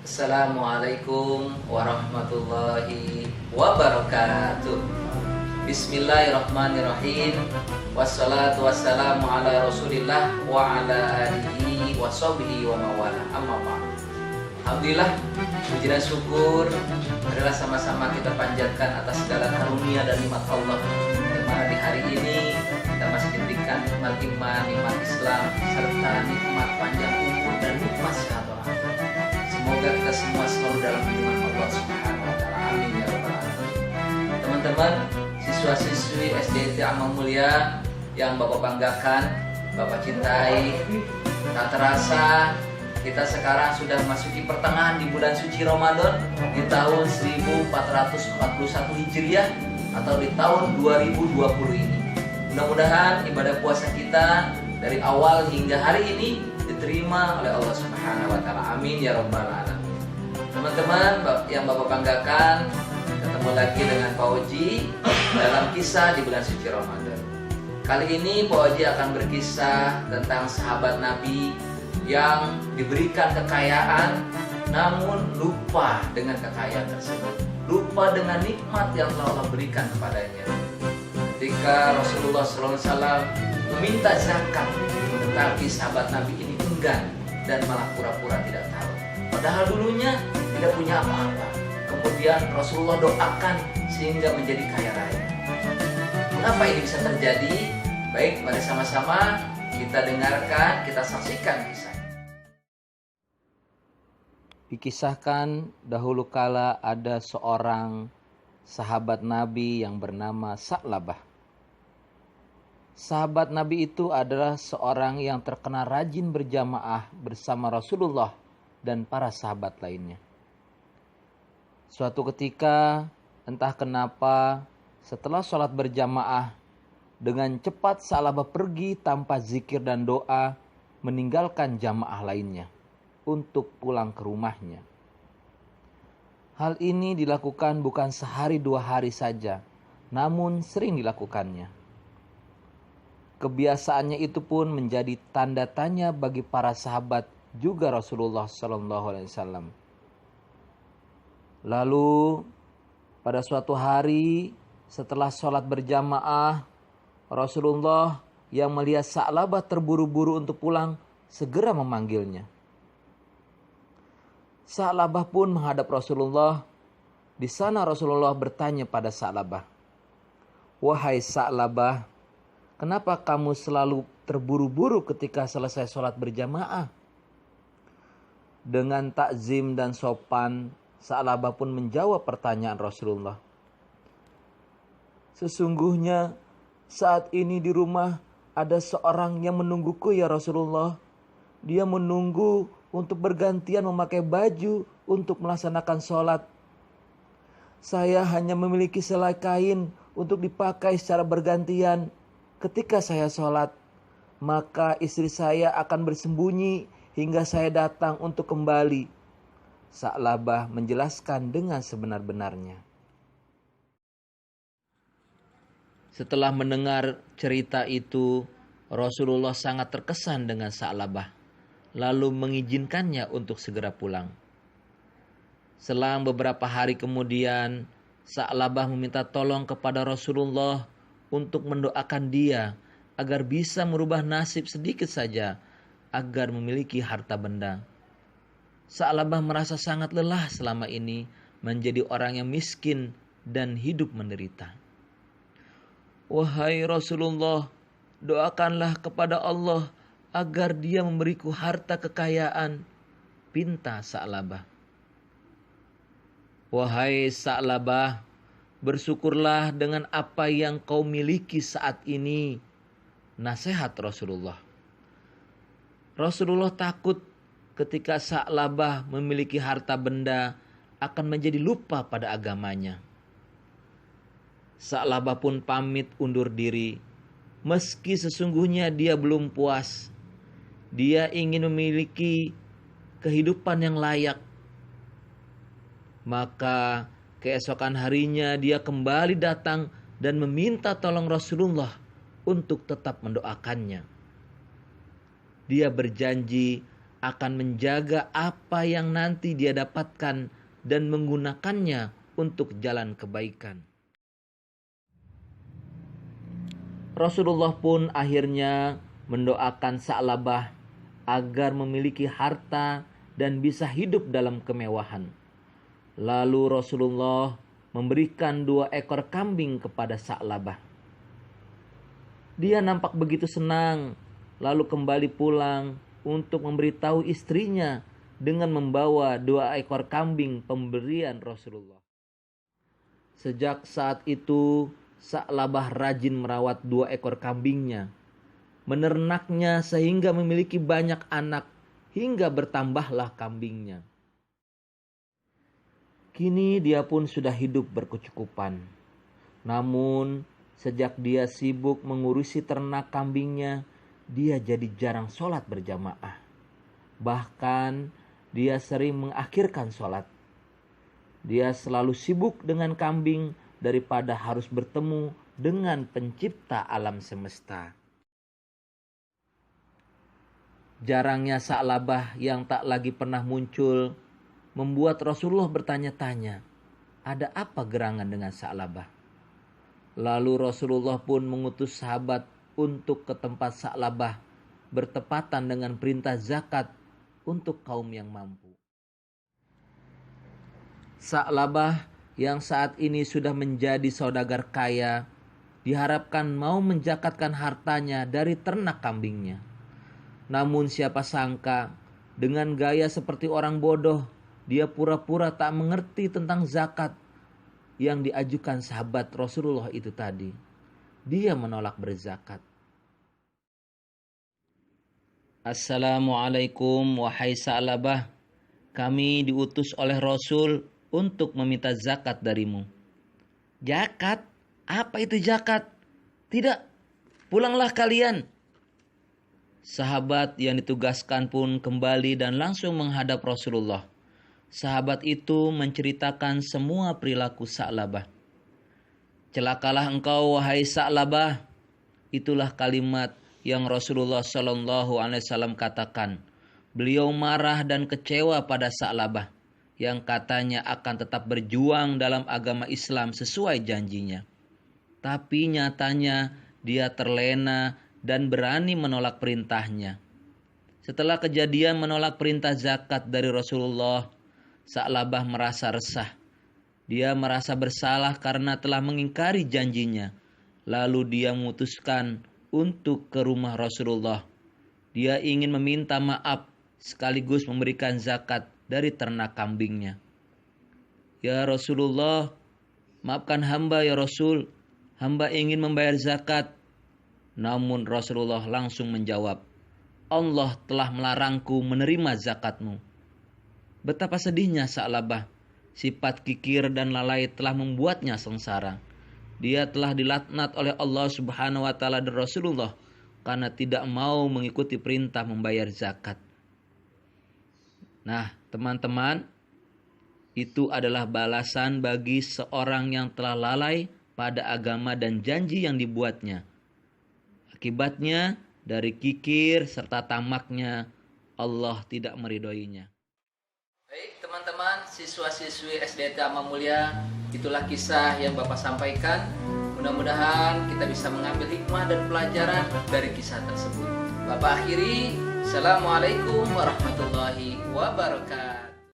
Assalamualaikum warahmatullahi wabarakatuh. Bismillahirrahmanirrahim. Wassalatu wassalamu ala rasulillah wa ala alihi wa sahbihi wa mawala. Amma ba'd. Alhamdulillah, puji dan syukur adalah sama-sama kita panjatkan atas segala karunia dan nikmat Allah, di mana di hari ini kita masih diberikan nikmat iman, nikmat Islam, serta nikmat panjang umur dan nikmat sehat walafiat. Semoga kita semua selalu dalam lindungan Allah Subhanahu wa taala. Amin ya rabbal alamin. Teman-teman, siswa-siswi SDIT Amal Mulia yang Bapak banggakan, Bapak cintai, tak terasa kita sekarang sudah memasuki pertengahan di bulan suci Ramadan di tahun 1441 Hijriah atau di tahun 2020 ini. Mudah-mudahan ibadah puasa kita dari awal hingga hari ini diterima oleh Allah Subhanahu wa taala. Amin ya rabbal alamin. Teman-teman yang Bapak banggakan, ketemu lagi dengan Pak Oji dalam kisah di bulan suci Ramadan. Kali ini Pak Oji akan berkisah tentang sahabat Nabi yang diberikan kekayaan namun lupa dengan kekayaan tersebut, lupa dengan nikmat yang telah Allah berikan kepadanya. Ketika Rasulullah SAW meminta zakat, tetapi sahabat Nabi ini enggan dan malah pura-pura tidak tahu, padahal dulunya tidak punya apa-apa. Kemudian Rasulullah doakan sehingga menjadi kaya raya. Mengapa ini bisa terjadi? Baik, mari sama-sama kita dengarkan, kita saksikan kisah. Dikisahkan dahulu kala ada seorang sahabat Nabi yang bernama Sa'labah. Sahabat Nabi itu adalah seorang yang terkenal rajin berjamaah bersama Rasulullah dan para sahabat lainnya. Suatu ketika, entah kenapa, setelah sholat berjamaah, dengan cepat Sa'labah pergi tanpa zikir dan doa, meninggalkan jamaah lainnya untuk pulang ke rumahnya. Hal ini dilakukan bukan sehari dua hari saja, namun sering dilakukannya. Kebiasaannya itu pun menjadi tanda tanya bagi para sahabat juga Rasulullah SAW. Lalu pada suatu hari setelah sholat berjamaah, Rasulullah yang melihat Sa'labah terburu-buru untuk pulang segera memanggilnya. Sa'labah pun menghadap Rasulullah. Di sana Rasulullah bertanya pada Sa'labah, "Wahai Sa'labah, kenapa kamu selalu terburu-buru ketika selesai sholat berjamaah?" Dengan takzim dan sopan, Sa'labah pun menjawab pertanyaan Rasulullah. "Sesungguhnya saat ini di rumah ada seorang yang menungguku ya Rasulullah. Dia menunggu untuk bergantian memakai baju untuk melaksanakan sholat. Saya hanya memiliki selai kain untuk dipakai secara bergantian. Ketika saya sholat, maka istri saya akan bersembunyi hingga saya datang untuk kembali." Sa'labah menjelaskan dengan sebenar-benarnya. Setelah mendengar cerita itu, Rasulullah sangat terkesan dengan Sa'labah, lalu mengizinkannya untuk segera pulang. Selang beberapa hari kemudian, Sa'labah meminta tolong kepada Rasulullah untuk mendoakan dia agar bisa merubah nasib sedikit saja agar memiliki harta benda. Sa'labah merasa sangat lelah selama ini menjadi orang yang miskin dan hidup menderita. "Wahai Rasulullah, doakanlah kepada Allah agar dia memberiku harta kekayaan," pinta Sa'labah. "Wahai Sa'labah, bersyukurlah dengan apa yang kau miliki saat ini," nasihat Rasulullah. Rasulullah takut ketika Sa'labah memiliki harta benda akan menjadi lupa pada agamanya. Sa'labah pun pamit undur diri. Meski sesungguhnya dia belum puas, dia ingin memiliki kehidupan yang layak. Maka keesokan harinya dia kembali datang dan meminta tolong Rasulullah untuk tetap mendoakannya. Dia berjanji akan menjaga apa yang nanti dia dapatkan dan menggunakannya untuk jalan kebaikan. Rasulullah pun akhirnya mendoakan Sa'labah agar memiliki harta dan bisa hidup dalam kemewahan. Lalu Rasulullah memberikan 2 ekor kambing kepada Sa'labah. Dia nampak begitu senang, lalu kembali pulang untuk memberitahu istrinya dengan membawa 2 ekor kambing pemberian Rasulullah. Sejak saat itu, Sa'labah rajin merawat 2 ekor kambingnya, menernaknya sehingga memiliki banyak anak, hingga bertambahlah kambingnya. Kini dia pun sudah hidup berkecukupan. Namun, sejak dia sibuk mengurusi ternak kambingnya, dia jadi jarang sholat berjamaah. Bahkan, dia sering mengakhirkan sholat. Dia selalu sibuk dengan kambing daripada harus bertemu dengan pencipta alam semesta. Jarangnya Sa'labah yang tak lagi pernah muncul membuat Rasulullah bertanya-tanya, ada apa gerangan dengan Sa'labah? Lalu Rasulullah pun mengutus sahabat untuk ke tempat Sa'labah bertepatan dengan perintah zakat untuk kaum yang mampu. Sa'labah yang saat ini sudah menjadi saudagar kaya diharapkan mau menjakatkan hartanya dari ternak kambingnya. Namun siapa sangka dengan gaya seperti orang bodoh, dia pura-pura tak mengerti tentang zakat yang diajukan sahabat Rasulullah itu tadi. Dia menolak berzakat. Assalamualaikum wahai Sa'labah, kami diutus oleh Rasul untuk meminta zakat darimu. Zakat? Apa itu zakat? Tidak, pulanglah kalian. Sahabat yang ditugaskan pun kembali dan langsung menghadap Rasulullah. Sahabat itu menceritakan semua perilaku Sa'labah. Celakalah engkau wahai Sa'labah. Itulah kalimat yang Rasulullah SAW katakan. Beliau marah dan kecewa pada Sa'labah yang katanya akan tetap berjuang dalam agama Islam sesuai janjinya. Tapi nyatanya dia terlena dan berani menolak perintahnya. Setelah kejadian menolak perintah zakat dari Rasulullah, Sa'labah merasa resah. Dia merasa bersalah karena telah mengingkari janjinya. Lalu dia memutuskan untuk ke rumah Rasulullah. Dia ingin meminta maaf sekaligus memberikan zakat dari ternak kambingnya. Ya Rasulullah, maafkan hamba ya Rasul. Hamba ingin membayar zakat. Namun Rasulullah langsung menjawab, Allah telah melarangku menerima zakatmu. Betapa sedihnya Sa'labah. Sifat kikir dan lalai telah membuatnya sengsara. Dia telah dilaknat oleh Allah Subhanahu wa taala dan Rasulullah karena tidak mau mengikuti perintah membayar zakat. Nah, teman-teman, itu adalah balasan bagi seorang yang telah lalai pada agama dan janji yang dibuatnya. Akibatnya, dari kikir serta tamaknya, Allah tidak meridhoinya. Baik teman-teman, siswa-siswi SD Tama Mulia, itulah kisah yang Bapak sampaikan. Mudah-mudahan kita bisa mengambil hikmah dan pelajaran dari kisah tersebut. Bapak akhiri, Assalamualaikum warahmatullahi wabarakatuh.